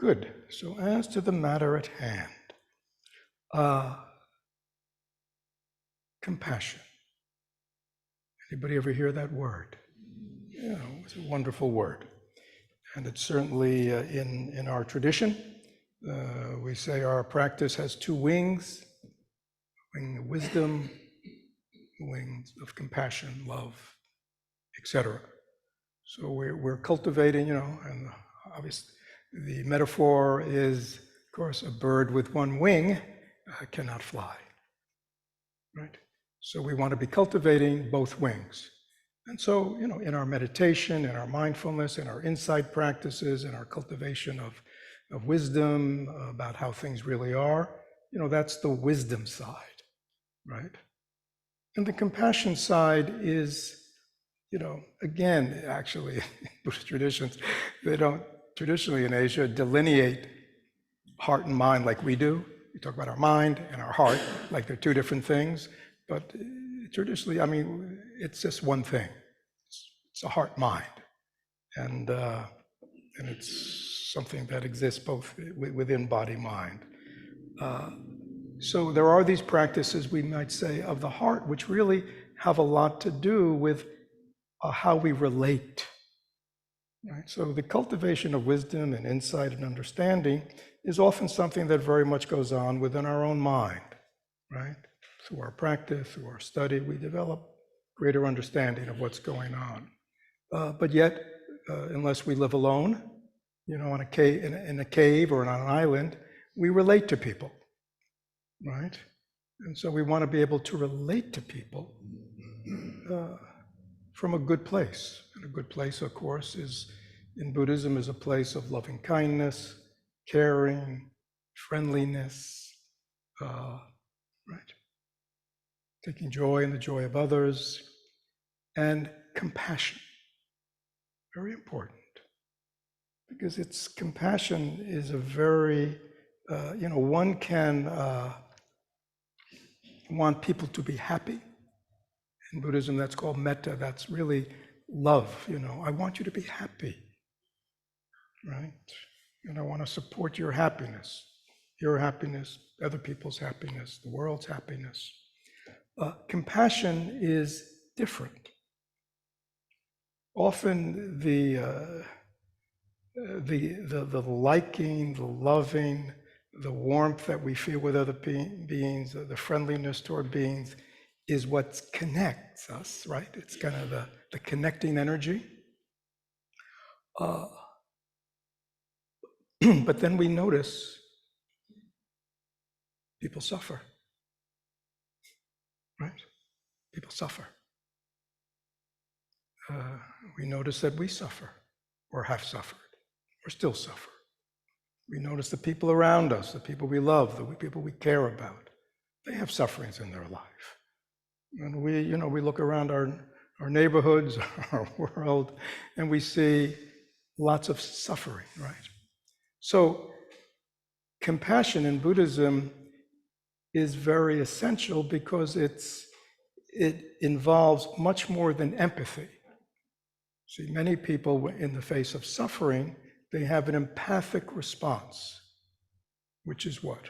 Good. So as to the matter at hand, compassion. Anybody ever hear that word? Yeah, it's a wonderful word. And it's certainly in our tradition. We say our practice has two wings, wing of wisdom, wings of compassion, love, etc. So we're cultivating, and obviously the metaphor is, of course, a bird with one wing cannot fly, right? So we want to be cultivating both wings. And so, in our meditation, in our mindfulness, in our insight practices, in our cultivation of wisdom about how things really are, that's the wisdom side, right? And the compassion side is, again, actually, in Buddhist traditions, they don't traditionally in Asia delineate heart and mind like we do. We talk about our mind and our heart like they're two different things. But traditionally, it's just one thing. It's a heart-mind, and it's something that exists both within body-mind. So there are these practices, we might say, of the heart, which really have a lot to do with how we relate. Right? So the cultivation of wisdom and insight and understanding is often something that very much goes on within our own mind, right? Through our practice, through our study, we develop greater understanding of what's going on. But yet, unless we live alone, on a cave, in a cave or on an island, we relate to people, right? And so we want to be able to relate to people from a good place. And a good place, of course, is in Buddhism is a place of loving kindness, caring, friendliness, right? Taking joy in the joy of others, and compassion. Very important, because compassion is a very, one can want people to be happy. In Buddhism, that's called metta. That's really love. I want you to be happy, right? And I want to support your happiness, other people's happiness, the world's happiness. Compassion is different. Often the liking, the loving, the warmth that we feel with other beings, the friendliness toward beings, is what connects us, right? It's kind of the connecting energy. But then we notice people suffer, right? People suffer. We notice that we suffer, or have suffered, or still suffer. We notice the people around us, the people we love, the people we care about, they have sufferings in their life. And we look around our neighborhoods, our world, and we see lots of suffering, right? So compassion in Buddhism is very essential because it involves much more than empathy. See, many people in the face of suffering, they have an empathic response, which is what?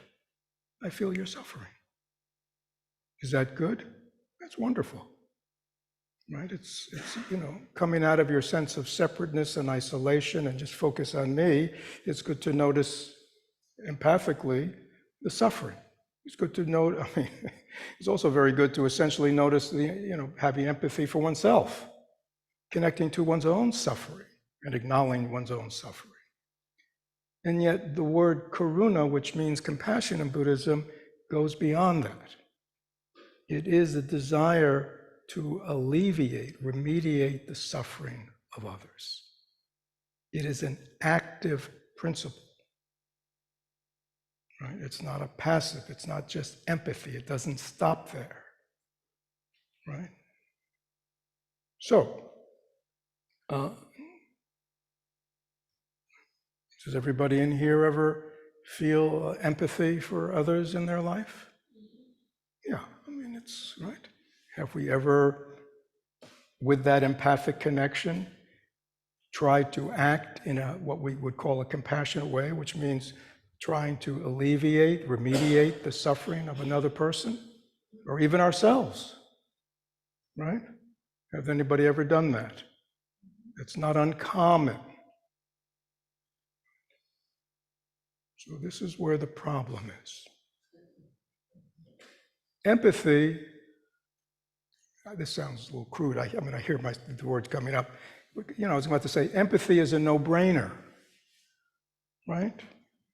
I feel you're suffering. Is that good? That's wonderful, right? It's coming out of your sense of separateness and isolation and just focus on me. It's good to notice empathically the suffering. It's good to note, it's also very good to essentially notice having empathy for oneself, connecting to one's own suffering and acknowledging one's own suffering. And yet the word karuna, which means compassion in Buddhism, goes beyond that. It is a desire to alleviate, remediate the suffering of others. It is an active principle. Right? It's not a passive, it's not just empathy, it doesn't stop there, right? So, does everybody in here ever feel empathy for others in their life? Yeah, it's right. Have we ever, with that empathic connection, try to act in what we would call a compassionate way, which means trying to alleviate, remediate the suffering of another person, or even ourselves, right? Has anybody ever done that? It's not uncommon. So this is where the problem is. Empathy, this sounds a little crude. I mean, I hear the words coming up. You know, I was about to say, empathy is a no-brainer, right?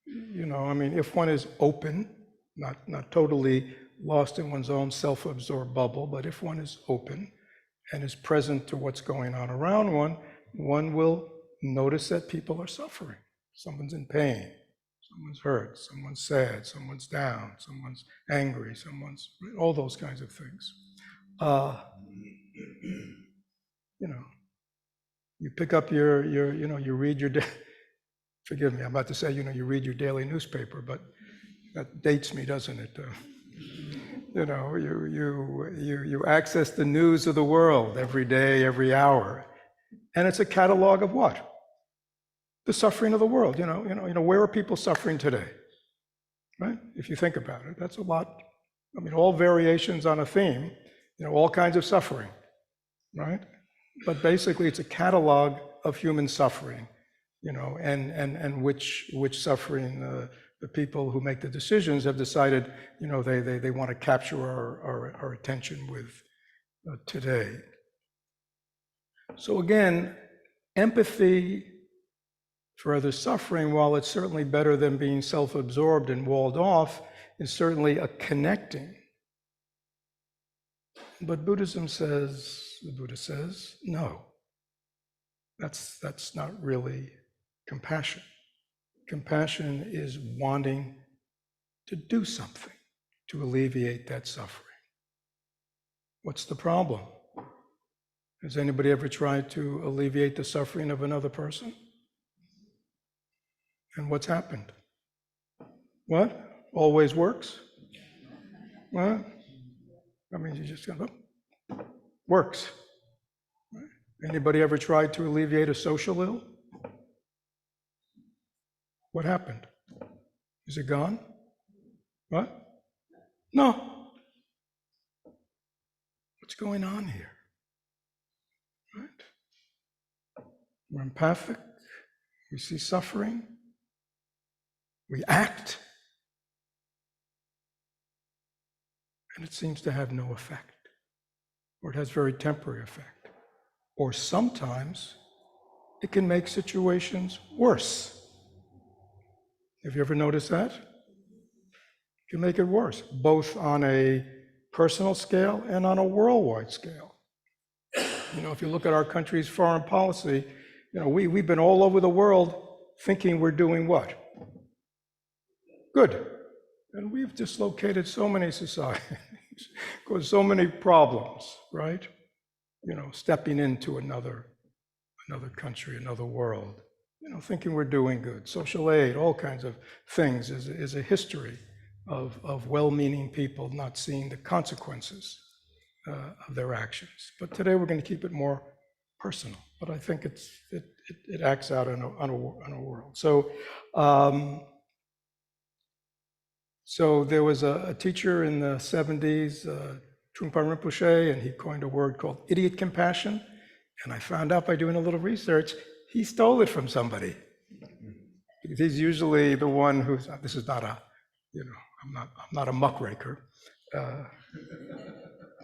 You know, I mean, if one is open, not totally lost in one's own self-absorbed bubble, but if one is open and is present to what's going on around one, one will notice that people are suffering. Someone's in pain, someone's hurt, someone's sad, someone's down, someone's angry, someone's, all those kinds of things. You know, you pick up you read your, forgive me, I'm about to say, you read your daily newspaper, but that dates me, doesn't it? You know, you access the news of the world every day, every hour, and it's a catalog of what? The suffering of the world. You know, where are people suffering today? Right? If you think about it, that's a lot. I mean, all variations on a theme. You know, all kinds of suffering, right? But basically, it's a catalog of human suffering. You know, and which suffering the people who make the decisions have decided, you know, they want to capture our attention with today. So again, empathy for others' suffering, while it's certainly better than being self-absorbed and walled off, is certainly a connecting. But the Buddha says, no, that's not really compassion. Compassion is wanting to do something to alleviate that suffering. What's the problem? Has anybody ever tried to alleviate the suffering of another person? And what's happened? What? Always works? What? I mean, you just go, oh, works. Right? Anybody ever tried to alleviate a social ill? What happened? Is it gone? What? No. What's going on here? Right? We're empathic. We see suffering. We act. And it seems to have no effect. Or it has very temporary effect. Or sometimes it can make situations worse. Have you ever noticed that? It can make it worse, both on a personal scale and on a worldwide scale. You know, if you look at our country's foreign policy, you know, we've been all over the world thinking we're doing what? Good. And we've dislocated so many societies, caused so many problems, right? You know, stepping into another country, another world. You know, thinking we're doing good. Social aid, all kinds of things is a history of well-meaning people not seeing the consequences of their actions. But today we're going to keep it more personal. But I think it acts out on a world. So there was a teacher in the 70s, Trungpa Rinpoche, and he coined a word called idiot compassion. And I found out by doing a little research, he stole it from somebody. He's usually the one who's, this is not a, you know, I'm not a muckraker,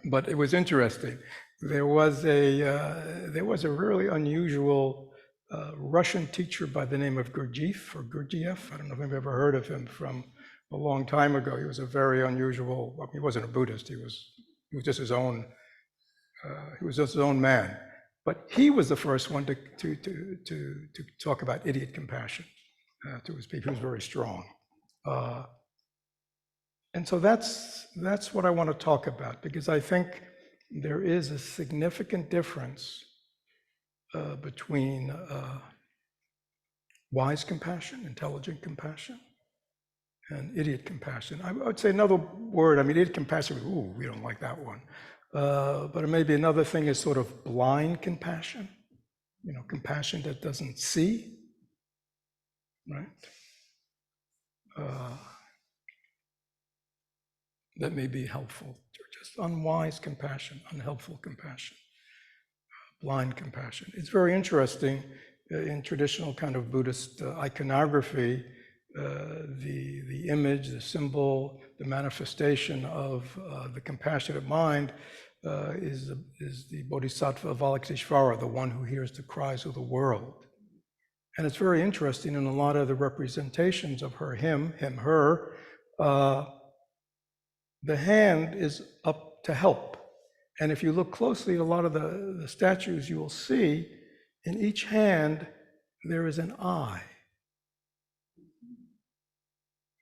but it was interesting. There was a really unusual Russian teacher by the name of Gurdjieff. I don't know if you've ever heard of him from a long time ago. He was a very unusual, well, he wasn't a Buddhist, he was just his own, man. But he was the first one to talk about idiot compassion to his people. He was very strong. And so that's what I want to talk about, because I think there is a significant difference between wise compassion, intelligent compassion, and idiot compassion. I would say another word, I mean, idiot compassion, ooh, we don't like that one. But maybe another thing is sort of blind compassion. compassion that doesn't see, right? That may be helpful, or just unwise compassion, unhelpful compassion, blind compassion. It's very interesting in traditional kind of Buddhist iconography, the image, the symbol, the manifestation of the compassionate mind is the Bodhisattva Avalokitesvara, the one who hears the cries of the world. And it's very interesting in a lot of the representations of her, him, her, the hand is up to help. And if you look closely at a lot of the statues, you will see in each hand there is an eye.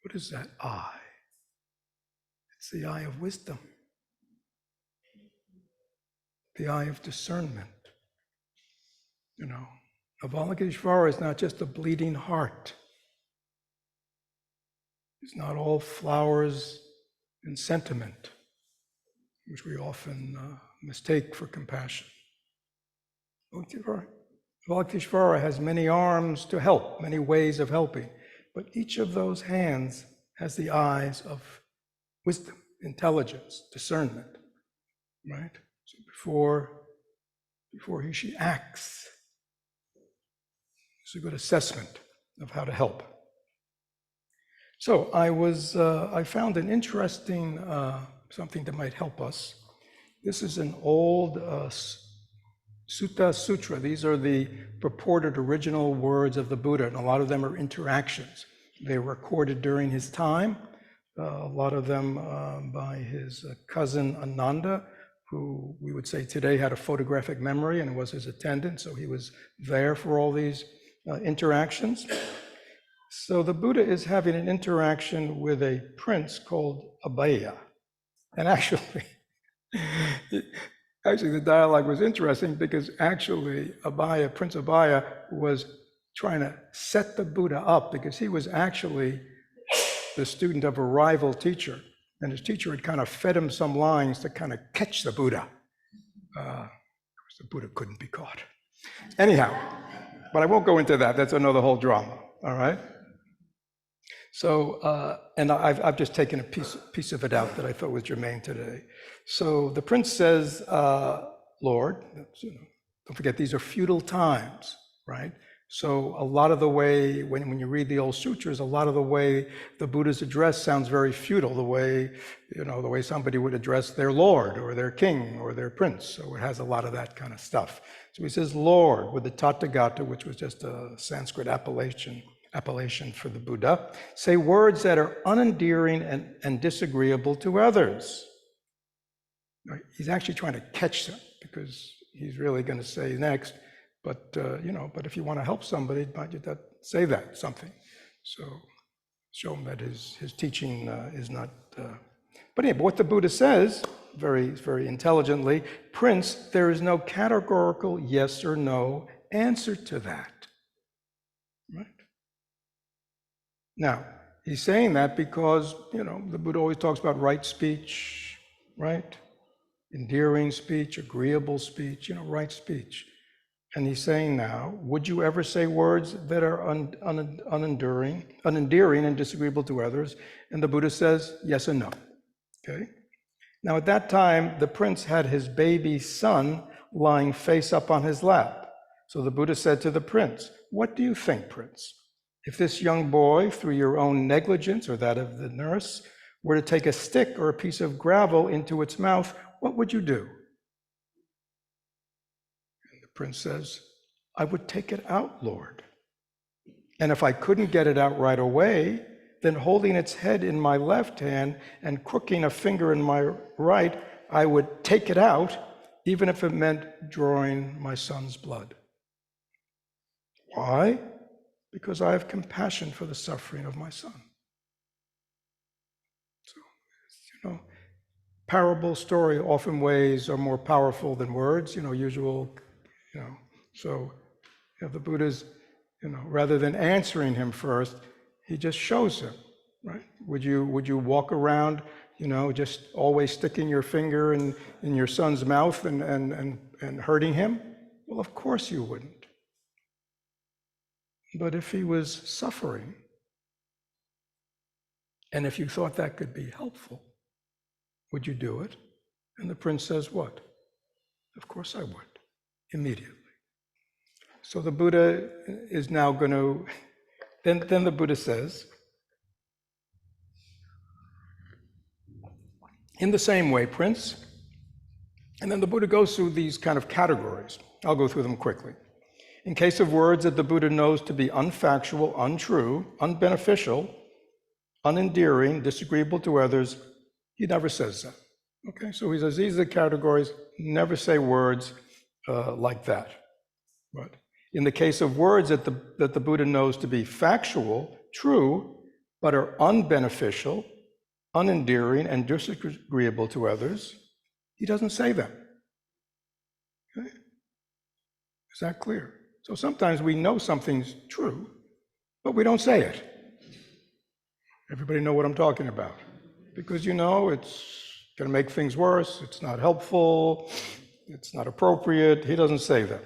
What is that eye? It's the eye of wisdom, the eye of discernment. Avalokitesvara is not just a bleeding heart. It's not all flowers and sentiment, which we often mistake for compassion. Avalokitesvara has many arms to help, many ways of helping, but each of those hands has the eyes of wisdom, intelligence, discernment, right? So before she acts, it's a good assessment of how to help. So I found an interesting something that might help us. This is an old Sutta Sutra. These are the purported original words of the Buddha, and a lot of them are interactions. They were recorded during his time, a lot of them by his cousin Ananda, who we would say today had a photographic memory and was his attendant, so he was there for all these interactions. So the Buddha is having an interaction with a prince called Abhaya. And actually the dialogue was interesting because actually Prince Abhaya was trying to set the Buddha up because he was actually the student of a rival teacher. And his teacher had kind of fed him some lines to kind of catch the Buddha. Of course, the Buddha couldn't be caught. Anyhow, but I won't go into that. That's another whole drama, all right? So, and I've just taken a piece of it out that I thought was germane today. So the prince says, Lord, don't forget, these are feudal times, right? So a lot of the way, when you read the old sutras, a lot of the way the Buddha's address sounds very feudal, the way somebody would address their lord or their king or their prince. So it has a lot of that kind of stuff. So he says, Lord, with the Tathagata, which was just a Sanskrit appellation for the Buddha, say words that are unendearing and disagreeable to others. He's actually trying to catch them because he's really going to say next, but if you want to help somebody, say that something. So show him that his teaching is not. But what the Buddha says, very, very intelligently, Prince, there is no categorical yes or no answer to that. Right? Now, he's saying that because, the Buddha always talks about right speech, right? Endearing speech, agreeable speech, right speech. And he's saying now, would you ever say words that are unendearing and disagreeable to others? And the Buddha says, yes and no, okay? Now at that time, the prince had his baby son lying face up on his lap. So the Buddha said to the prince, what do you think, prince? If this young boy, through your own negligence or that of the nurse, were to take a stick or a piece of gravel into its mouth, what would you do? And the prince says, I would take it out, Lord. And if I couldn't get it out right away, then holding its head in my left hand and crooking a finger in my right, I would take it out, even if it meant drawing my son's blood. Why? Because I have compassion for the suffering of my son. So, parable story often ways are more powerful than words, So, the Buddha's, rather than answering him first, he just shows him, right? Would you walk around, just always sticking your finger in your son's mouth and hurting him? Well, of course you wouldn't. But if he was suffering, and if you thought that could be helpful, would you do it? And the prince says, what? Of course I would, immediately. So the Buddha is now going to, then the Buddha says, in the same way, Prince, and then the Buddha goes through these kind of categories. I'll go through them quickly. In case of words that the Buddha knows to be unfactual, untrue, unbeneficial, unendearing, disagreeable to others, he never says that. Okay, so he says these are the categories, never say words like that. Right? In the case of words that the Buddha knows to be factual, true, but are unbeneficial, unendearing, and disagreeable to others, he doesn't say them. Okay? Is that clear? So sometimes we know something's true, but we don't say it. Everybody know what I'm talking about? Because it's going to make things worse, it's not helpful, it's not appropriate. He doesn't say that.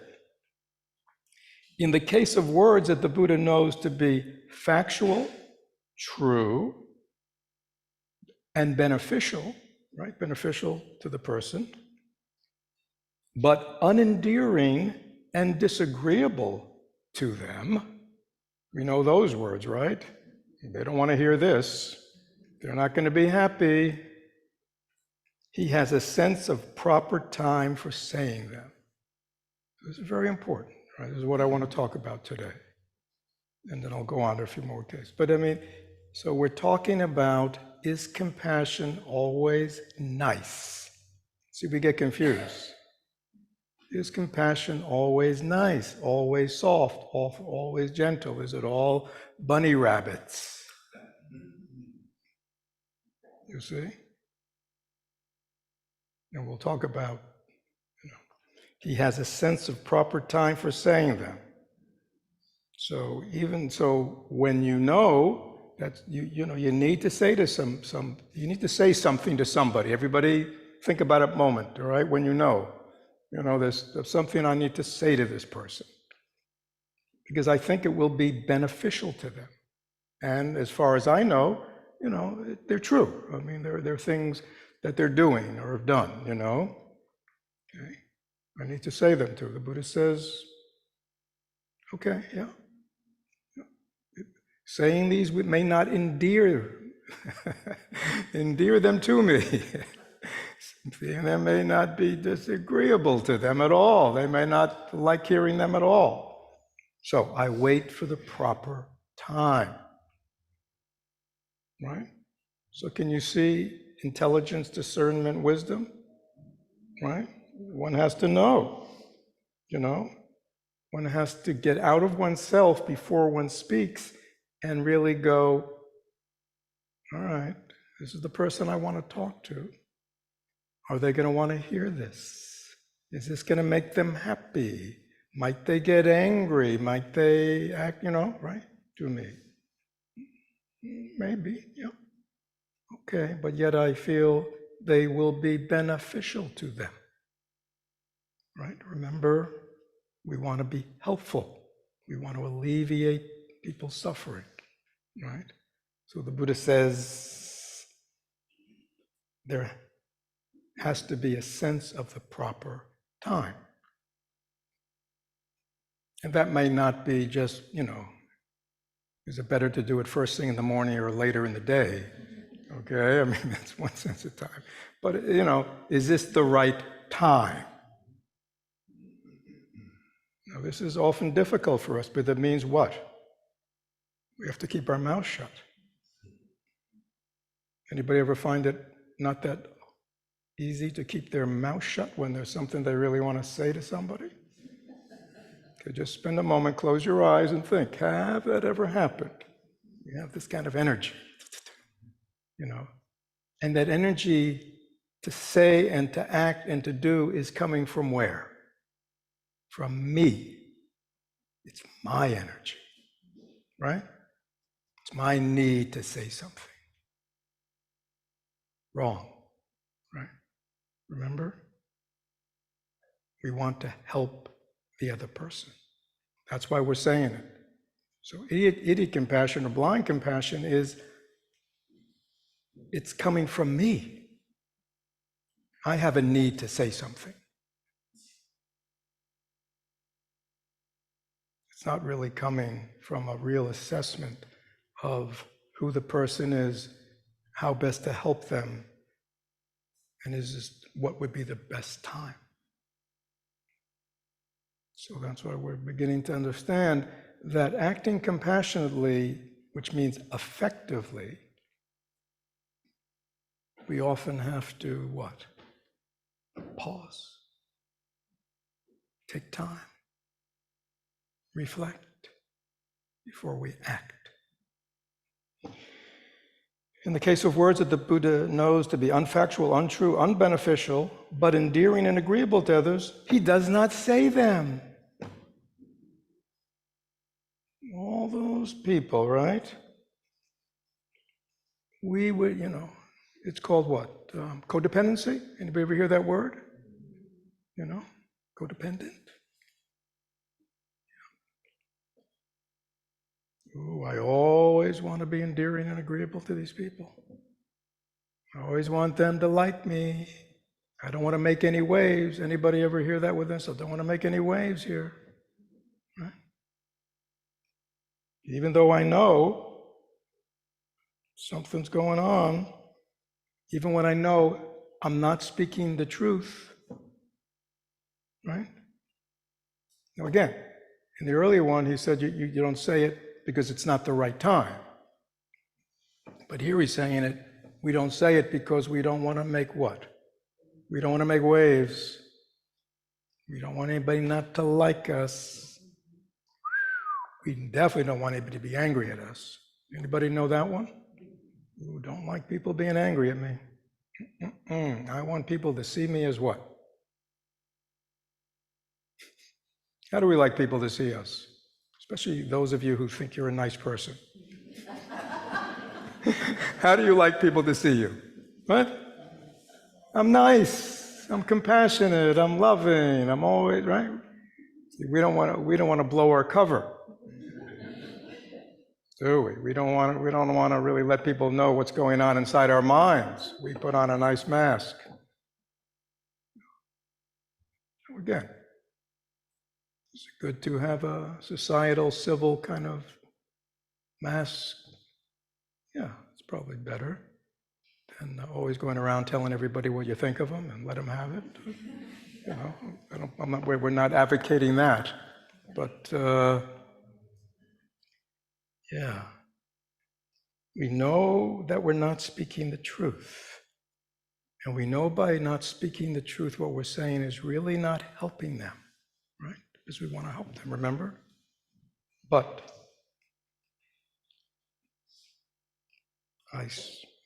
In the case of words that the Buddha knows to be factual, true, and beneficial, right? Beneficial to the person, but unendearing and disagreeable to them. We know those words, right? They don't want to hear this. They're not going to be happy. He has a sense of proper time for saying them. This is very important, right? This is what I want to talk about today. And then I'll go on to a few more cases. But so we're talking about, is compassion always nice? See, we get confused. Is compassion always nice, always soft, always gentle? Is it all bunny rabbits? You see? And we'll talk about, he has a sense of proper time for saying them. So even so, when you know that you need to say to you need to say something to somebody. Everybody think about a moment, all right? When there's something I need to say to this person, because I think it will be beneficial to them. And as far as I know, they're true. I mean, they're things that they're doing or have done, Okay. I need to say them to. The Buddha says, okay, yeah. Saying these may not endear them to me. Seeing them may not be disagreeable to them at all. They may not like hearing them at all. So I wait for the proper time. Right? So can you see intelligence, discernment, wisdom? Right? One has to know, One has to get out of oneself before one speaks and really go, all right, this is the person I want to talk to. Are they going to want to hear this? Is this going to make them happy? Might they get angry? Might they act, right, to me? Maybe, yeah. Okay, but yet I feel they will be beneficial to them. Right? Remember, we want to be helpful. We want to alleviate people's suffering. Right? So the Buddha says there has to be a sense of the proper time. And that may not be just, is it better to do it first thing in the morning or later in the day? Okay, I mean, that's one sense of time. But, is this the right time? Now, this is often difficult for us, but that means what? We have to keep our mouth shut. Anybody ever find it not that easy to keep their mouth shut when there's something they really want to say to somebody? Okay, just spend a moment, close your eyes and think, have that ever happened? You have this kind of energy, and that energy to say and to act and to do is coming from where? From me. It's my energy, right? It's my need to say something. Wrong, right? Remember? We want to help the other person. That's why we're saying it. So idiot compassion or blind compassion is, it's coming from me. I have a need to say something. It's not really coming from a real assessment of who the person is, how best to help them, and is this what would be the best time. So that's why we're beginning to understand that acting compassionately, which means effectively, we often have to what? Pause. Take time. Reflect before we act. In the case of words that the Buddha knows to be unfactual, untrue, unbeneficial, but endearing and agreeable to others, he does not say them. All those people, right? We would, it's called what? Codependency? Anybody ever hear that word? Codependent? Ooh, I always want to be endearing and agreeable to these people. I always want them to like me. I don't want to make any waves. Anybody ever hear that with us? I don't want to make any waves here. Right? Even though I know something's going on, even when I know I'm not speaking the truth, right? Now again, in the earlier one, he said you don't say it because it's not the right time. But here he's saying it, we don't say it because we don't want to make what? We don't want to make waves. We don't want anybody not to like us. We definitely don't want anybody to be angry at us. Anybody know that one? Ooh, don't like people being angry at me. I want people to see me as what? How do we like people to see us? Especially those of you who think you're a nice person. How do you like people to see you? What? I'm nice. I'm compassionate. I'm loving. I'm always right. We don't want to blow our cover, do we? We don't want to really let people know what's going on inside our minds. We put on a nice mask. Again, is it good to have a societal, civil kind of mask? Yeah, it's probably better than always going around telling everybody what you think of them and let them have it. We're not advocating that, but yeah, we know that we're not speaking the truth, and we know by not speaking the truth, what we're saying is really not helping them, right? Because we want to help them, remember? But I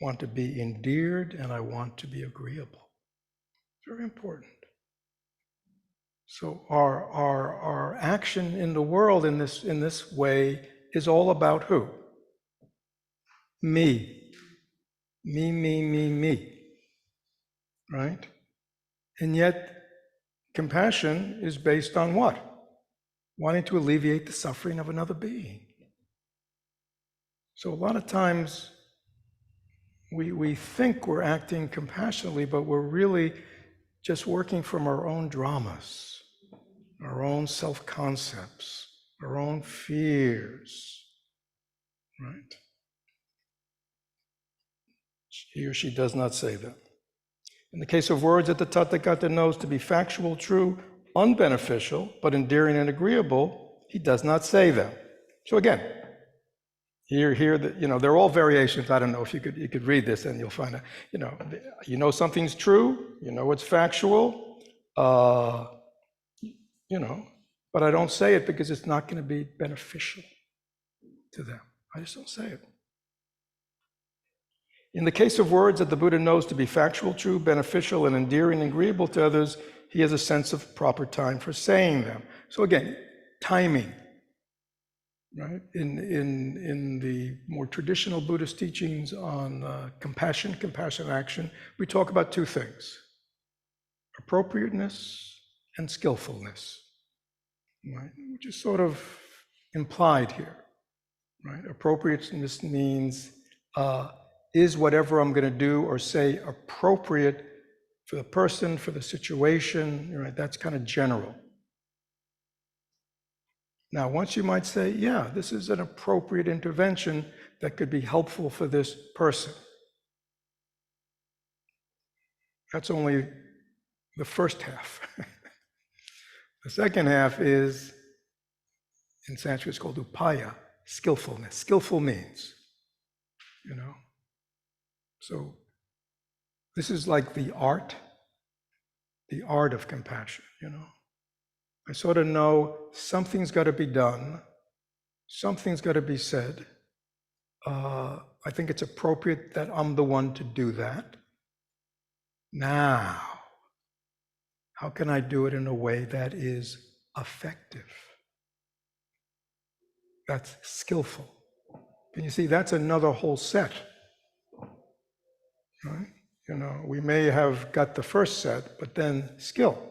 want to be endeared and I want to be agreeable. Very important. So our action in the world in this way is all about who? Me. Me. Right? And yet compassion is based on what? Wanting to alleviate the suffering of another being. So a lot of times we think we're acting compassionately, but we're really just working from our own dramas, our own self-concepts, our own fears, right? He or she does not say that. In the case of words that the Tathagata knows to be factual, true, unbeneficial, but endearing and agreeable, he does not say them. So again, here, they're all variations. I don't know if you could read this and you'll find out, something's true, it's factual, but I don't say it because it's not going to be beneficial to them. I just don't say it. In the case of words that the Buddha knows to be factual, true, beneficial, and endearing and agreeable to others, he has a sense of proper time for saying them. So again, timing, right? In the more traditional Buddhist teachings on compassion action, we talk about two things: appropriateness and skillfulness, right? Which is sort of implied here. right? Appropriateness means, is whatever I'm going to do or say appropriate for the person, for the situation, right? That's kind of general. Now, once you might say, yeah, this is an appropriate intervention that could be helpful for this person. That's only the first half. The second half is, in Sanskrit, it's called upaya, skillfulness. Skillful means, So this is like the art of compassion, I sort of know something's got to be done, something's got to be said. I think it's appropriate that I'm the one to do that. Now, how can I do it in a way that is effective? That's skillful. And you see, that's another whole set, right? We may have got the first set, but then skill.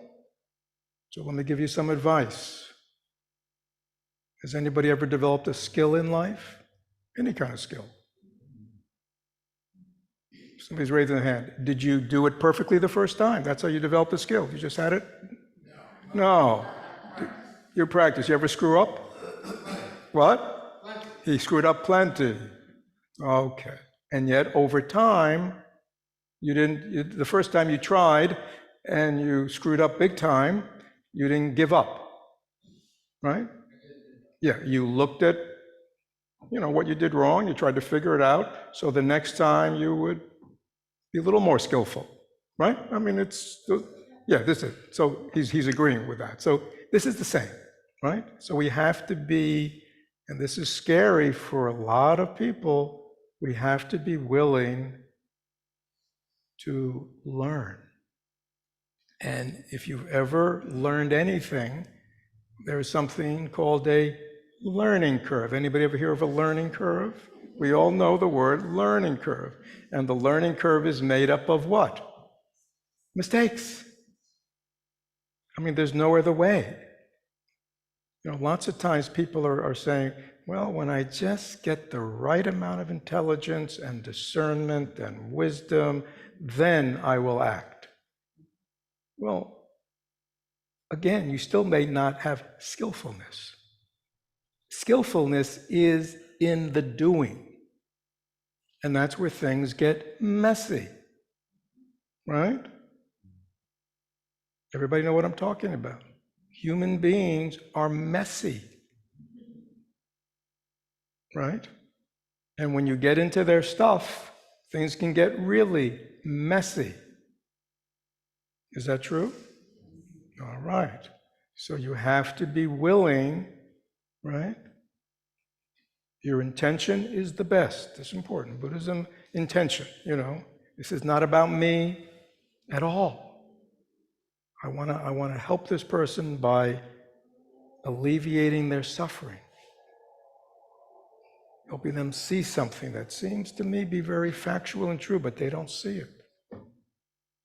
So let me give you some advice. Has anybody ever developed a skill in life? Any kind of skill? Somebody's raising their hand. Did you do it perfectly the first time? That's how you developed a skill. You just had it? No. You practice. You ever screw up? What? Plenty. He screwed up plenty. Okay. And yet, over time, the first time you tried and you screwed up big time, you didn't give up, right? Yeah, you looked at, what you did wrong, you tried to figure it out, so the next time you would be a little more skillful, right? I mean, this is it. So he's agreeing with that. So this is the same, right? So we have to be, and this is scary for a lot of people, we have to be willing to learn. And if you've ever learned anything, there's something called a learning curve. Anybody ever hear of a learning curve? We all know the word learning curve. And the learning curve is made up of what? Mistakes. I mean, there's no other way. Lots of times people are saying, well, when I just get the right amount of intelligence and discernment and wisdom, then I will act. Well, again, you still may not have skillfulness. Skillfulness is in the doing. And that's where things get messy, right? Everybody know what I'm talking about? Human beings are messy, right? And when you get into their stuff, things can get really messy. Is that true? All right. So you have to be willing, right? Your intention is the best. It's important. Buddhism, intention, This is not about me at all. I want to help this person by alleviating their suffering, helping them see something that seems to me be very factual and true, but they don't see it.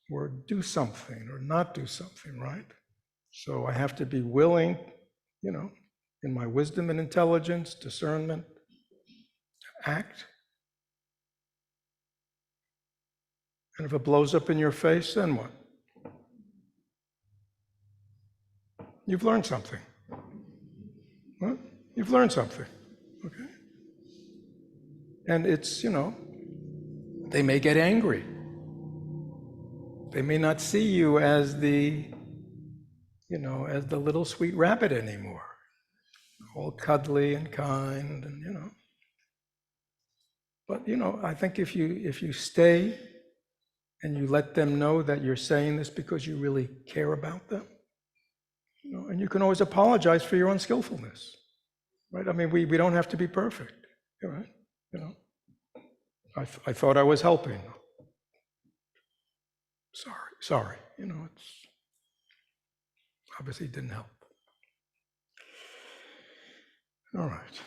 Or do something or not do something, right? So I have to be willing, in my wisdom and intelligence, discernment, to act. And if it blows up in your face, then what? You've learned something. What? You've learned something, okay? And it's, they may get angry. They may not see you as the little sweet rabbit anymore, all cuddly and kind, and But I think if you stay and you let them know that you're saying this because you really care about them, and you can always apologize for your unskillfulness, right? I mean, we don't have to be perfect, right? I thought I was helping. Sorry. It's obviously didn't help. All right.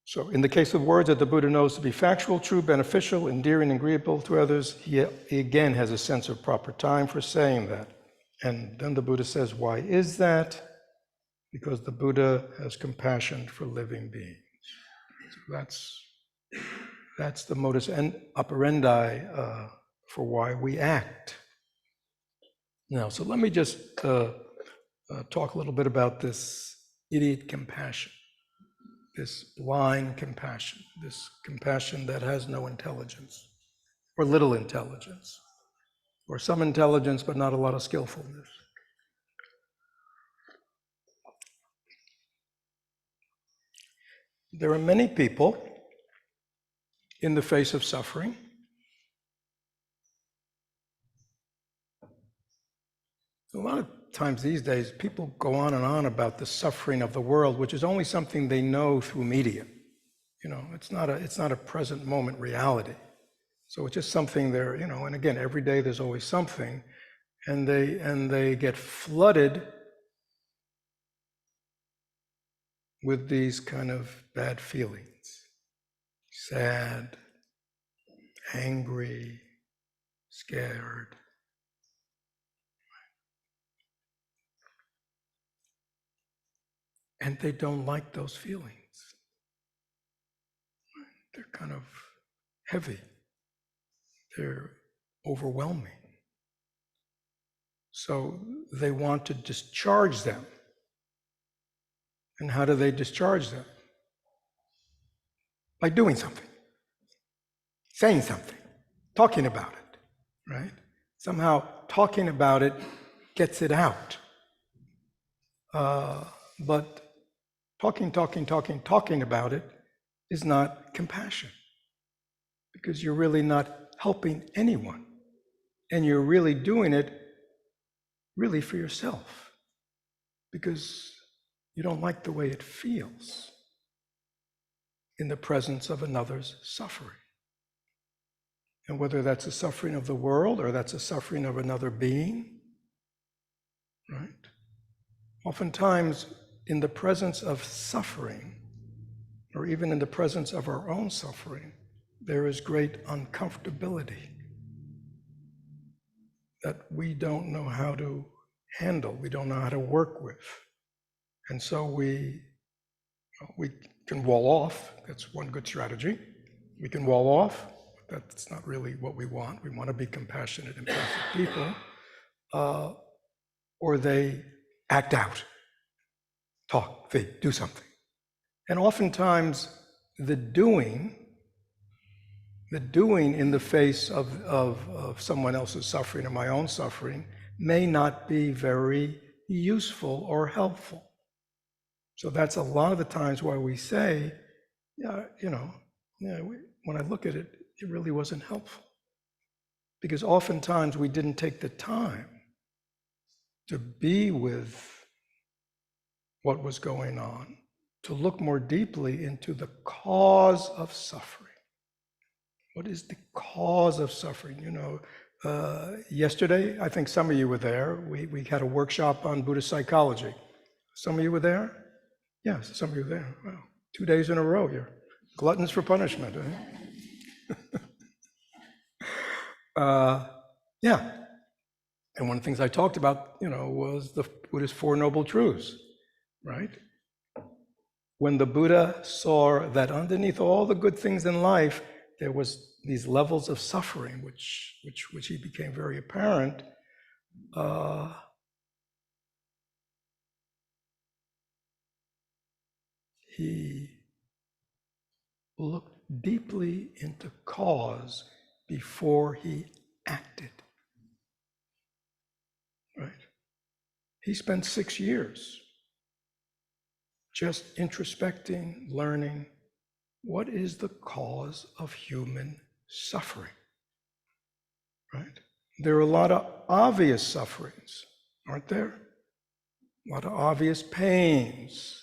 So in the case of words that the Buddha knows to be factual, true, beneficial, endearing, agreeable to others, he again has a sense of proper time for saying that. And then the Buddha says, why is that? Because the Buddha has compassion for living beings. So that's the modus operandi for why we act. Now, so let me just talk a little bit about this idiot compassion, this blind compassion, this compassion that has no intelligence, or little intelligence, or some intelligence but not a lot of skillfulness. There are many people in the face of suffering a lot of times these days, people go on and on about the suffering of the world, which is only something they know through media. You know, it's not a present moment reality. So it's just something there, you know, and again, every day there's always something, and they get flooded with these kind of bad feelings. Sad, angry, scared. And they don't like those feelings. They're kind of heavy. They're overwhelming. So they want to discharge them. And how do they discharge them? By doing something, saying something, talking about it, right? Somehow talking about it gets it out. But talking about it is not compassion, because you're really not helping anyone. And you're really doing it really for yourself, because you don't like the way it feels in the presence of another's suffering. And whether that's a suffering of the world or that's a suffering of another being, right? Oftentimes, in the presence of suffering, or even in the presence of our own suffering, there is great uncomfortability that we don't know how to handle, we don't know how to work with. And so we can wall off. That's one good strategy. We can wall off. That's not really what we want. We want to be compassionate and empathic people. Or they act out, talk, think, do something. And oftentimes the doing in the face of someone else's suffering or my own suffering may not be very useful or helpful. So that's a lot of the times why we say, when I look at it, it really wasn't helpful. Because oftentimes we didn't take the time to be with what was going on, to look more deeply into the cause of suffering. What is the cause of suffering? Yesterday, I think some of you were there, we had a workshop on Buddhist psychology. Some of you were there? Yes, some of you were there. Wow. 2 days in a row, you're gluttons for punishment. Yeah. And one of the things I talked about, was the Buddha's Four Noble Truths, right? When the Buddha saw that underneath all the good things in life, there was these levels of suffering, which he became very apparent. He looked deeply into cause before he acted. Right? He spent 6 years just introspecting, learning what is the cause of human suffering. Right? There are a lot of obvious sufferings, aren't there? A lot of obvious pains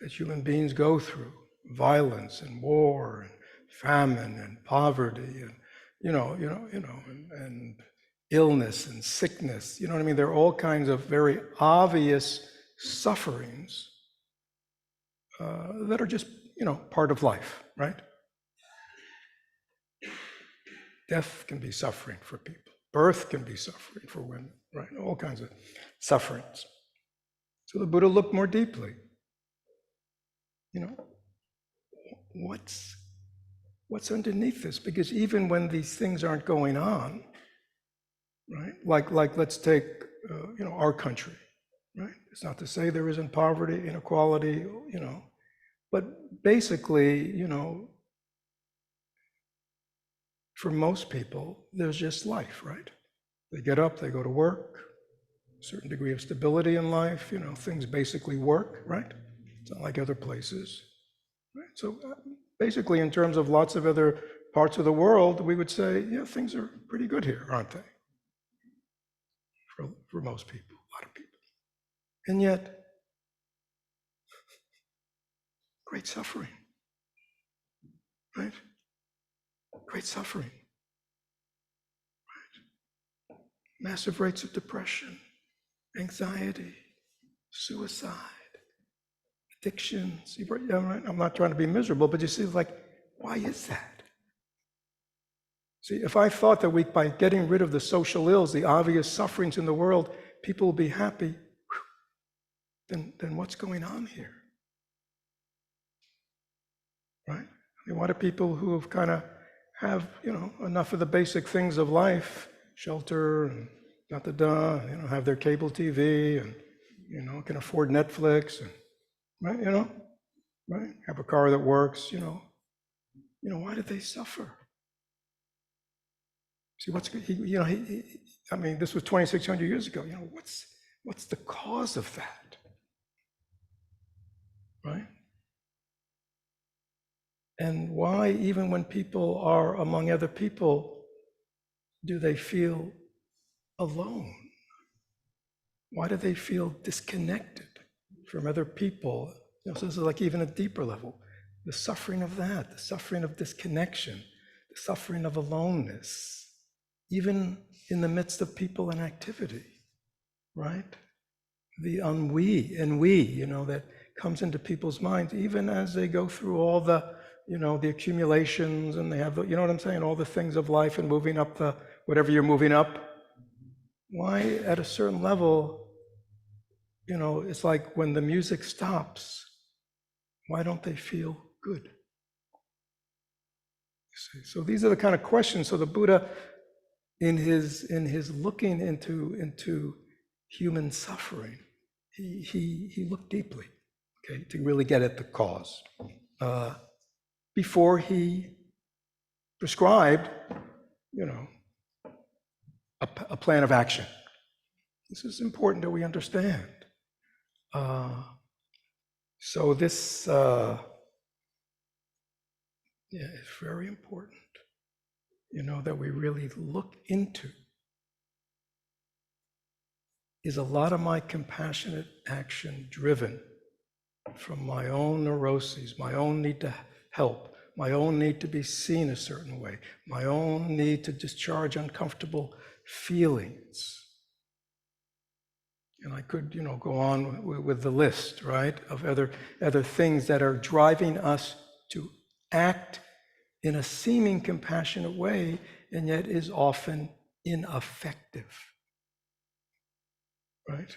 that human beings go through. Violence and war and famine and poverty and and illness and sickness. You know what I mean? There are all kinds of very obvious sufferings that are just part of life, right? Death can be suffering for people. Birth can be suffering for women, right? All kinds of sufferings. So the Buddha looked more deeply. what's underneath this? Because even when these things aren't going on, right? Like let's take our country, right? It's not to say there isn't poverty, inequality, but basically, for most people, there's just life, right? They get up, they go to work, a certain degree of stability in life, things basically work, right? It's not like other places, right? So basically, in terms of lots of other parts of the world, we would say, yeah, things are pretty good here, aren't they? For most people, a lot of people. And yet, great suffering, right? Great suffering, right? Massive rates of depression, anxiety, suicide, addictions. I'm not trying to be miserable, but you see, why is that? See, if I thought that by getting rid of the social ills, the obvious sufferings in the world, people will be happy, then what's going on here? Right? I mean, why do people who have kind of have, enough of the basic things of life, shelter, and have their cable TV, and, can afford Netflix, and, right, right, have a car that works, why do they suffer? See, I mean, this was 2,600 years ago. What's the cause of that? Right? And why, even when people are among other people, do they feel alone? Why do they feel disconnected from other people? So this is like even a deeper level. The suffering of that, the suffering of disconnection, the suffering of aloneness, even in the midst of people and activity, right? The ennui, that comes into people's minds, even as they go through all the, the accumulations, and they have, you know what I'm saying, all the things of life and moving up whatever you're moving up. Why, at a certain level, it's like when the music stops, why don't they feel good? You see? So these are the kind of questions. So the Buddha, in his looking into human suffering, he looked deeply, okay, to really get at the cause, before he prescribed, a plan of action. This is important that we understand. So this, it's very important, that we really look into. Is a lot of my compassionate action driven from my own neuroses, my own need to help, my own need to be seen a certain way, my own need to discharge uncomfortable feelings? And I could, go on with the list, right, of other things that are driving us to act in a seeming compassionate way, and yet is often ineffective, right?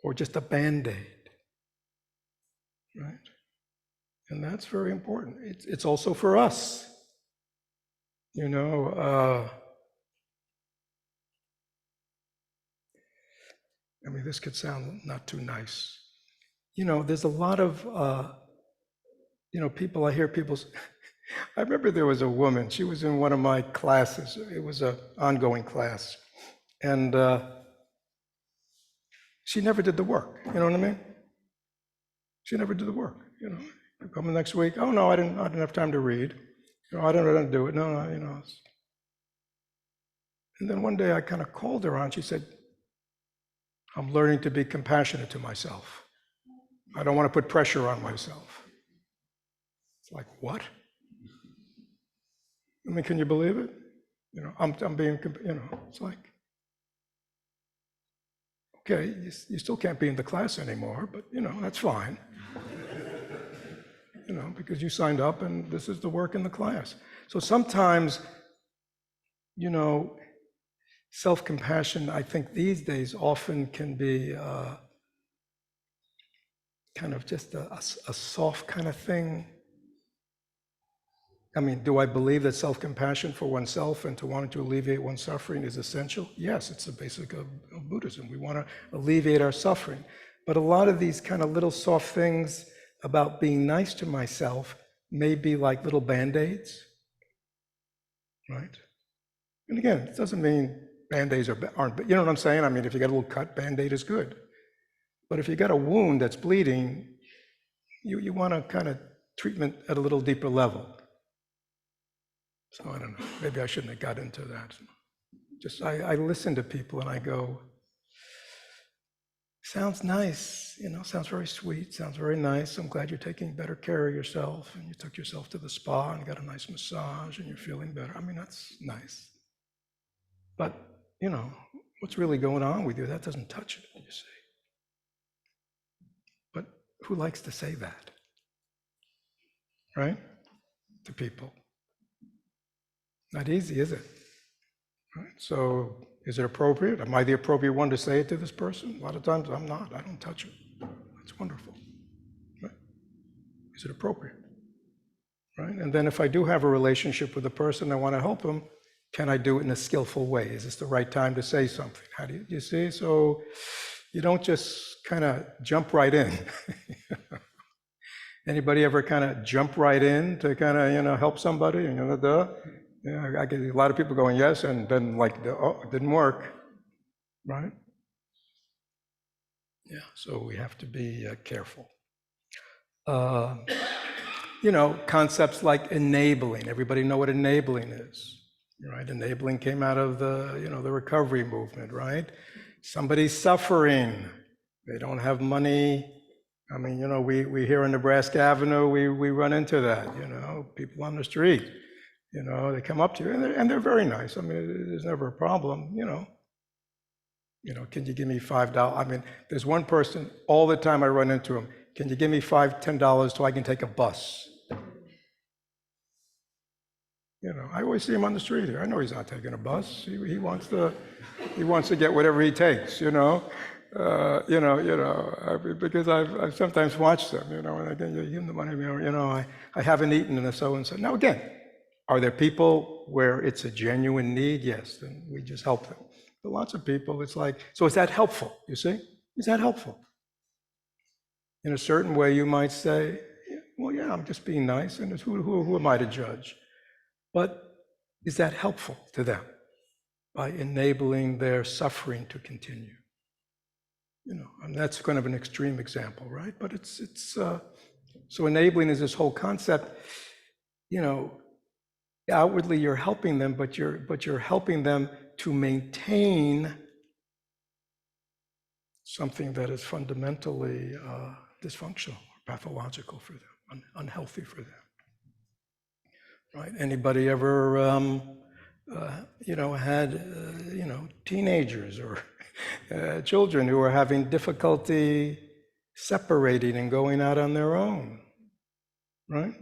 Or just a Band-Aid, right? And that's very important. It's also for us, I mean, this could sound not too nice. There's a lot of, people, I hear people, I remember there was a woman, she was in one of my classes. It was an ongoing class. And she never did the work, you know what I mean? She never did the work, Come next week, oh no, I didn't have time to read. I didn't do it, no. And then one day I kind of called her on, she said, I'm learning to be compassionate to myself. I don't want to put pressure on myself. It's like, what? I mean, can you believe it? I'm being, it's like, okay, you still can't be in the class anymore, but, that's fine. Because you signed up and this is the work in the class. So sometimes, self-compassion, I think these days often can be kind of just a soft kind of thing, I mean, do I believe that self-compassion for oneself and to wanting to alleviate one's suffering is essential? Yes, it's the basic of Buddhism. We want to alleviate our suffering. But a lot of these kind of little soft things about being nice to myself may be like little Band-Aids, right? And again, it doesn't mean Band-Aids aren't, you know what I'm saying? I mean, if you got a little cut, Band-Aid is good. But if you got a wound that's bleeding, you want to kind of treatment at a little deeper level. So I don't know, maybe I shouldn't have got into that. Just, I listen to people and I go, sounds nice, you know, sounds very sweet, sounds very nice. I'm glad you're taking better care of yourself and you took yourself to the spa and got a nice massage and you're feeling better. I mean, that's nice. But, you know, what's really going on with you, that doesn't touch it, you see. But who likes to say that, right, to people? Not easy, is it? Right? So is it appropriate? Am I the appropriate one to say it to this person? A lot of times I'm not. I don't touch it. That's wonderful. Right? Is it appropriate? Right? And then if I do have a relationship with a person, I want to help them, can I do it in a skillful way? Is this the right time to say something? How do you see? So you don't just kind of jump right in. Anybody ever kind of jump right in to kind of, you know, help somebody? You know, yeah, I get a lot of people going yes, and then like, oh, it didn't work, right? Yeah, so we have to be careful. You know, concepts like enabling. Everybody know what enabling is, right? Enabling came out of the, you know, the recovery movement, right? Somebody's suffering. They don't have money. I mean, you know, we here on Nebraska Avenue, we run into that, you know, people on the street. You know, they come up to you and they're very nice. I mean, there's never a problem, you know. You know, can you give me $5? I mean, there's one person all the time I run into him. Can you give me $5, $10 so I can take a bus? You know, I always see him on the street here. I know he's not taking a bus. He wants to get whatever he takes. You know, because I've sometimes watched them. You know, and again, you give him the money. You know, I haven't eaten and so and so. Now again. Are there people where it's a genuine need? Yes, then we just help them. But lots of people, it's like, so is that helpful, you see? Is that helpful? In a certain way, you might say, well, yeah, I'm just being nice, and who am I to judge? But is that helpful to them by enabling their suffering to continue? You know, and that's kind of an extreme example, right? But it's so enabling is this whole concept, you know, outwardly you're helping them, but you're helping them to maintain something that is fundamentally dysfunctional, or pathological for them, unhealthy for them. Right? Anybody ever, you know, had, you know, teenagers or children who are having difficulty separating and going out on their own, right?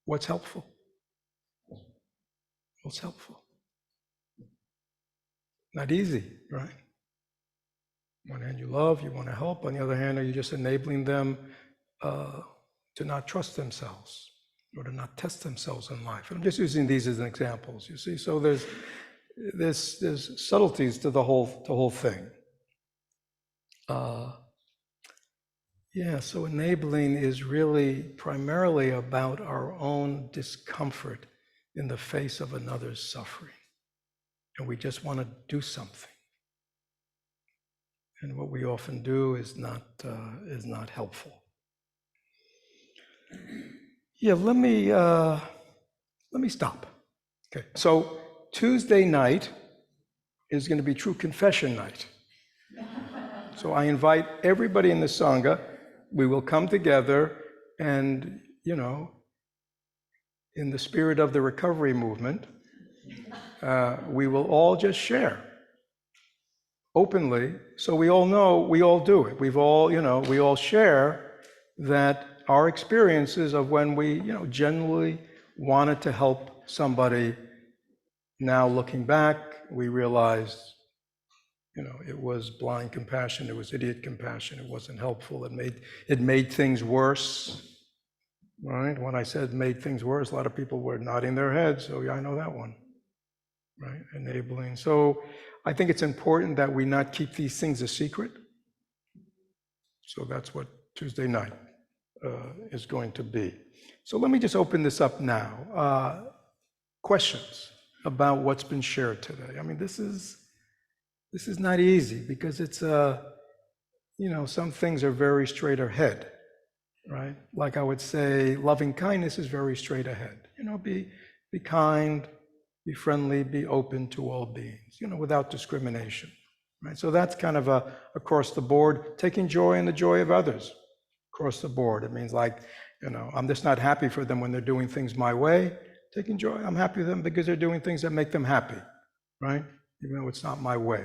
What's helpful? What's helpful? Not easy, right? On one hand, you love, you want to help. On the other hand, are you just enabling them to not trust themselves or to not test themselves in life? And I'm just using these as examples, you see. So there's subtleties to the whole thing. Yeah, so enabling is really primarily about our own discomfort in the face of another's suffering. And we just want to do something. And what we often do is not helpful. Yeah, let me stop. Okay, so Tuesday night is going to be True Confession night. So I invite everybody in the Sangha. We will come together and, you know, in the spirit of the recovery movement, we will all just share openly, so we all know, we all do it. We've all, you know, we all share that our experiences of when we, you know, genuinely wanted to help somebody. Now looking back, we realized It was blind compassion, it was idiot compassion, it wasn't helpful, it made things worse, right? When I said made things worse, a lot of people were nodding their heads, so yeah, I know that one, right? Enabling. So I think it's important that we not keep these things a secret. So that's what Tuesday night is going to be. So let me just open this up now. Questions about what's been shared today. I mean, this is not easy because it's some things are very straight ahead, right? Like I would say, loving kindness is very straight ahead. Be kind, be friendly, be open to all beings, without discrimination, right? So that's kind of across the board, taking joy in the joy of others across the board. It means like, I'm just not happy for them when they're doing things my way. Taking joy, I'm happy with them because they're doing things that make them happy, right? Even though it's not my way.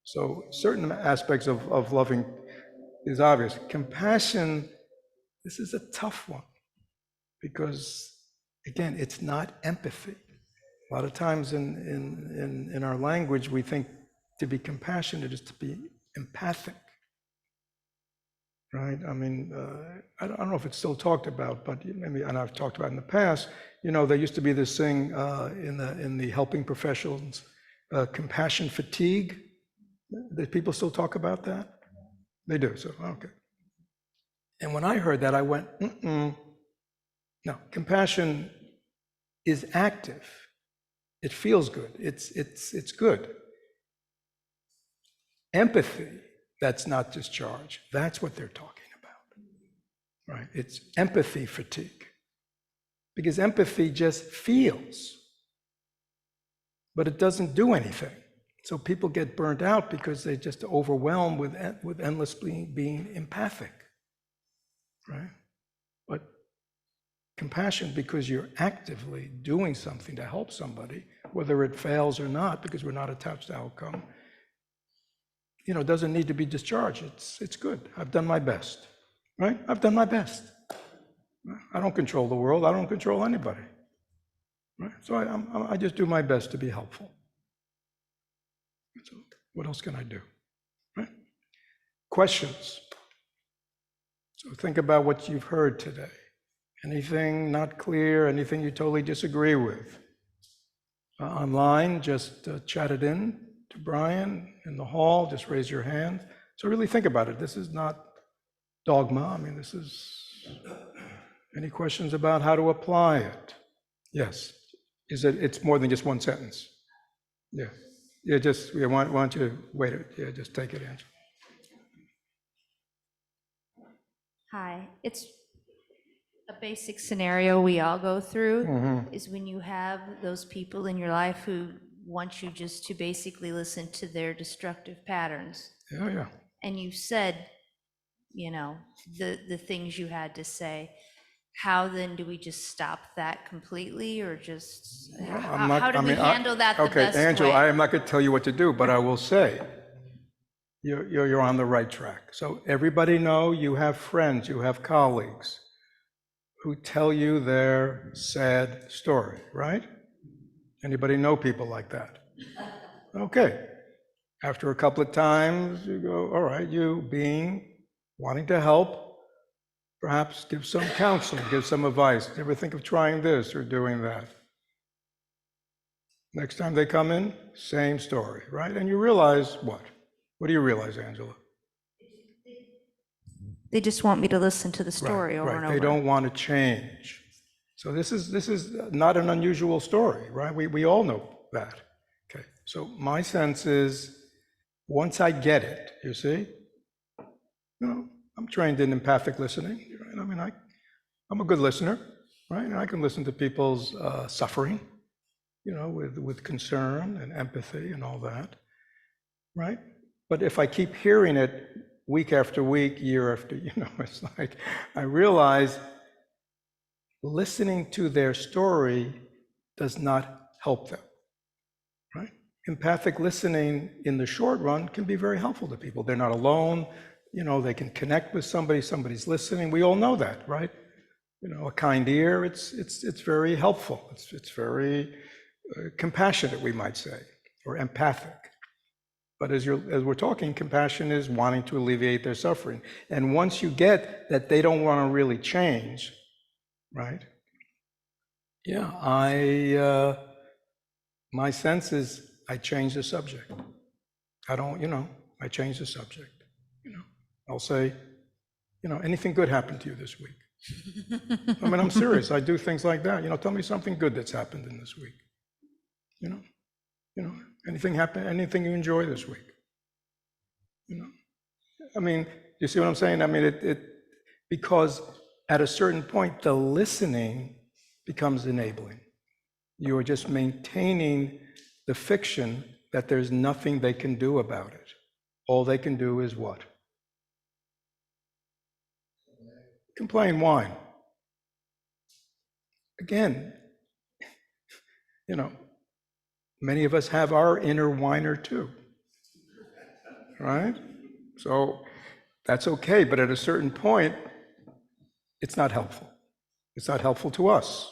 So certain aspects of loving is obvious. Compassion, this is a tough one because, again, it's not empathy. A lot of times in our language, we think to be compassionate is to be empathic, right? I mean, I don't know if it's still talked about, but maybe, and I've talked about it in the past, there used to be this thing in the helping professions, compassion fatigue. Do people still talk about that? They do, so, okay. And when I heard that, I went, no, compassion is active. It feels good, it's good. Empathy, that's not discharge. That's what they're talking about, right? It's empathy fatigue. Because empathy just feels, but it doesn't do anything. So people get burnt out because they just overwhelmed with endlessly being empathic, right? But compassion, because you're actively doing something to help somebody, whether it fails or not, because we're not attached to outcome, doesn't need to be discharged. It's good. I've done my best, right? I've done my best. I don't control the world. I don't control anybody, right? So I just do my best to be helpful. So what else can I do, right? Questions. So think about what you've heard today. Anything not clear, anything you totally disagree with. Online, just chat it in to Brian in the hall, just raise your hand. So really think about it. This is not dogma. I mean, this is, any questions about how to apply it? Yes. It's more than just one sentence? Yeah. Yeah, why don't you wait it? Yeah, just take it in. Hi, it's a basic scenario we all go through, is when you have those people in your life who want you just to basically listen to their destructive patterns. Yeah. And you said, the things you had to say. How then do we just stop that completely, or just, how do we handle that the best way? Okay, Angela, I am not going to tell you what to do, but I will say, you're on the right track. So everybody know you have friends, you have colleagues who tell you their sad story, right? Anybody know people like that? Okay. After a couple of times, you go, all right, wanting to help, perhaps give some counseling, give some advice. Ever think of trying this or doing that? Next time they come in, same story, right? And you realize what? What do you realize, Angela? They just want me to listen to the story over and over. They don't want to change. So this is not an unusual story, right? We all know that. Okay. So my sense is, once I get it, you see, I'm trained in empathic listening. Right? I mean, I'm a good listener, right? And I can listen to people's suffering, with concern and empathy and all that, right? But if I keep hearing it week after week, year after, it's like I realize listening to their story does not help them, right? Empathic listening in the short run can be very helpful to people. They're not alone, they can connect with somebody's listening. We all know that, right? A kind ear, it's very helpful. It's very compassionate, we might say, or empathic. But as we're talking, compassion is wanting to alleviate their suffering. And once you get that they don't want to really change, right? Yeah, my sense is I change the subject. I change the subject. I'll say, anything good happened to you this week? I mean, I'm serious. I do things like that. Tell me something good that's happened in this week. Anything happen? Anything you enjoy this week? I mean, you see what I'm saying? I mean, because at a certain point, the listening becomes enabling. You are just maintaining the fiction that there's nothing they can do about it. All they can do is what? Complain. Whine. Again, many of us have our inner whiner too, right? So that's okay, but at a certain point, it's not helpful. It's not helpful to us,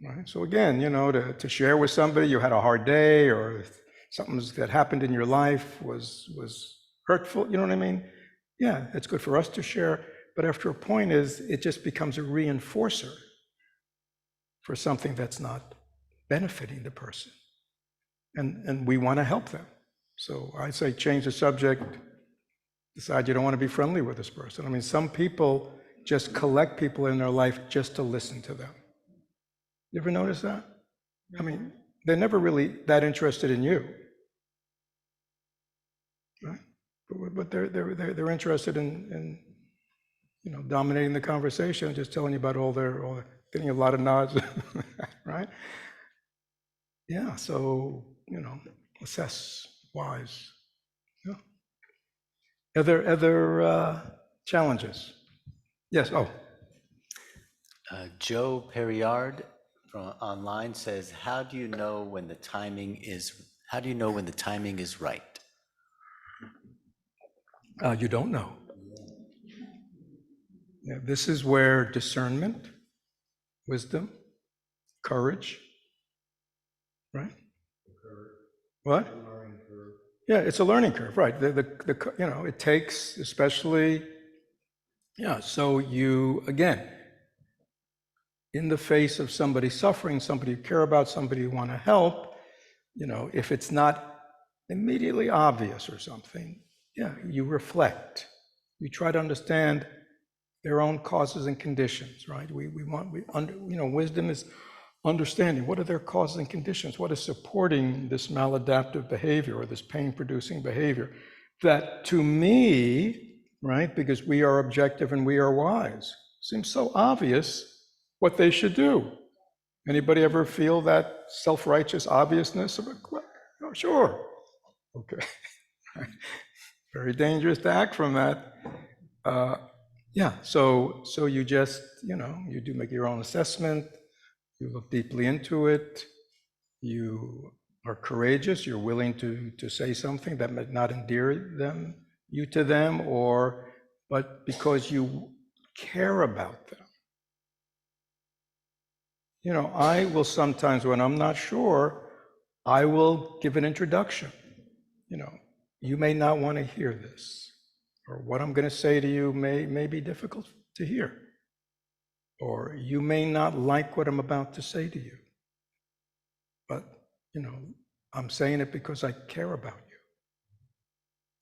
right? So again, to share with somebody you had a hard day or something that happened in your life was hurtful, you know what I mean? Yeah, it's good for us to share, but after a point it just becomes a reinforcer for something that's not benefiting the person. And we want to help them. So I say change the subject, decide you don't want to be friendly with this person. I mean, some people just collect people in their life just to listen to them. You ever notice that? I mean, they're never really that interested in you, right? But they're interested in dominating the conversation, just telling you about all their getting a lot of nods, right? Yeah, so assess wise. Yeah. Other challenges? Yes. Oh. Joe Perriard from online says, "How do you know when the timing is right?" You don't know. Yeah, this is where discernment, wisdom, courage, right? What? Yeah, it's a learning curve, right? It takes, especially, so you, again, in the face of somebody suffering, somebody you care about, somebody you want to help, if it's not immediately obvious or something, you reflect. You try to understand their own causes and conditions, right? Wisdom is understanding what are their causes and conditions, what is supporting this maladaptive behavior or this pain-producing behavior that to me, right, because we are objective and we are wise, seems so obvious what they should do. Anybody ever feel that self-righteous obviousness of oh, sure. Okay. Very dangerous to act from that. So you just, you do make your own assessment, you look deeply into it, you are courageous, you're willing to say something that might not endear you to them, but because you care about them. I will sometimes, when I'm not sure, I will give an introduction. You may not want to hear this, or what I'm going to say to you may be difficult to hear, or you may not like what I'm about to say to you. But, I'm saying it because I care about you,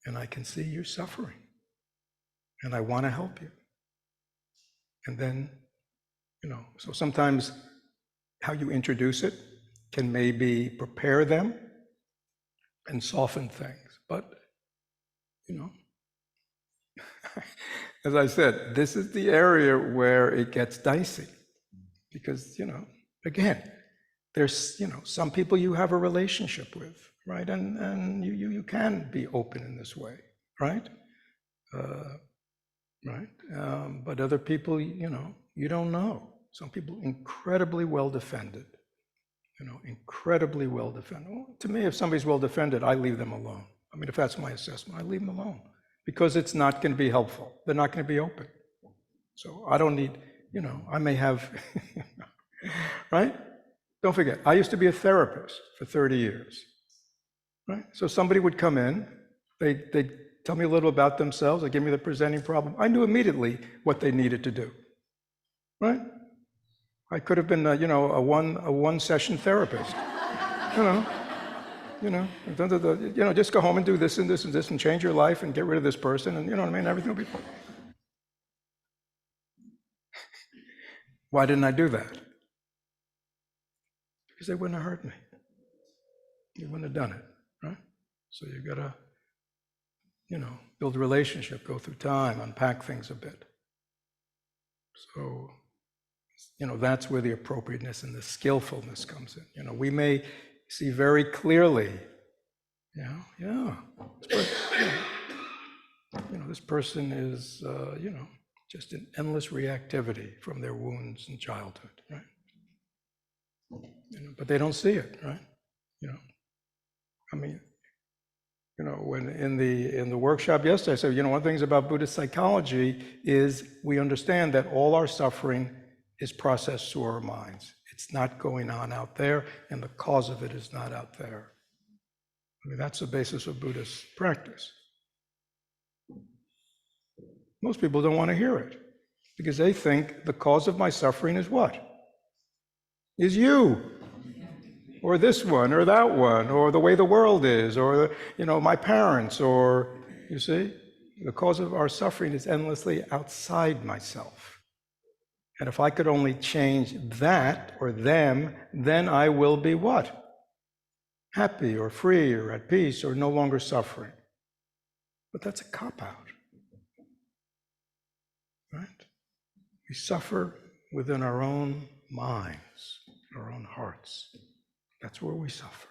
and I can see you suffering, and I want to help you. And then, so sometimes how you introduce it can maybe prepare them and soften things. But, as I said, this is the area where it gets dicey because, again, there's, some people you have a relationship with, right? And you can be open in this way, right? Right? But other people, you don't know. Some people incredibly well defended, incredibly well defended. Well, to me, if somebody's well defended, I leave them alone. I mean, if that's my assessment, I leave them alone because it's not going to be helpful. They're not going to be open. So I don't need, I may have, right? Don't forget, I used to be a therapist for 30 years. right? So somebody would come in, they'd tell me a little about themselves, they give me the presenting problem. I knew immediately what they needed to do, right? I could have been, a one session therapist, just go home and do this and this and this and change your life and get rid of this person, and you know what I mean, everything will be fine. Why didn't I do that? Because they wouldn't have hurt me. You wouldn't have done it, right? So you gotta, build a relationship, go through time, unpack things a bit. So, that's where the appropriateness and the skillfulness comes in. We may see very clearly, this person is, just an endless reactivity from their wounds in childhood, right? But they don't see it, right? When in the workshop yesterday, I said, one of the things about Buddhist psychology is we understand that all our suffering is processed through our minds. It's not going on out there, and the cause of it is not out there. That's the basis of Buddhist practice. Most people don't want to hear it because they think the cause of my suffering is what? Is you, or this one, or that one, or the way the world is, or my parents, or you see, the cause of our suffering is endlessly outside myself. And if I could only change that or them, then I will be what? Happy or free or at peace or no longer suffering. But that's a cop-out, right? We suffer within our own minds, our own hearts. That's where we suffer.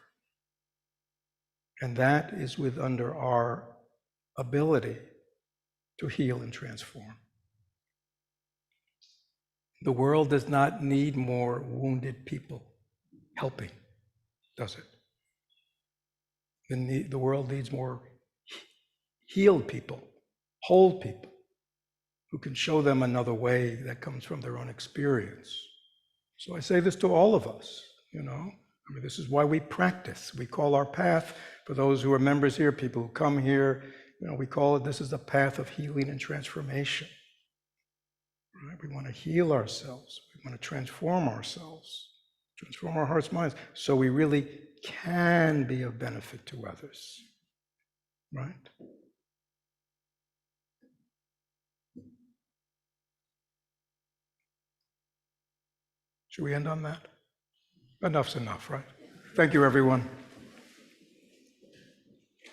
And that is under our ability to heal and transform. The world does not need more wounded people helping, does it? The world needs more healed people, whole people, who can show them another way that comes from their own experience. So I say this to all of us, this is why we practice. We call our path, for those who are members here, people who come here, we call it, this is a path of healing and transformation. Right? We want to heal ourselves. We want to transform ourselves, transform our hearts, minds, so we really can be of benefit to others, right? Should we end on that? Enough's enough, right? Thank you, everyone.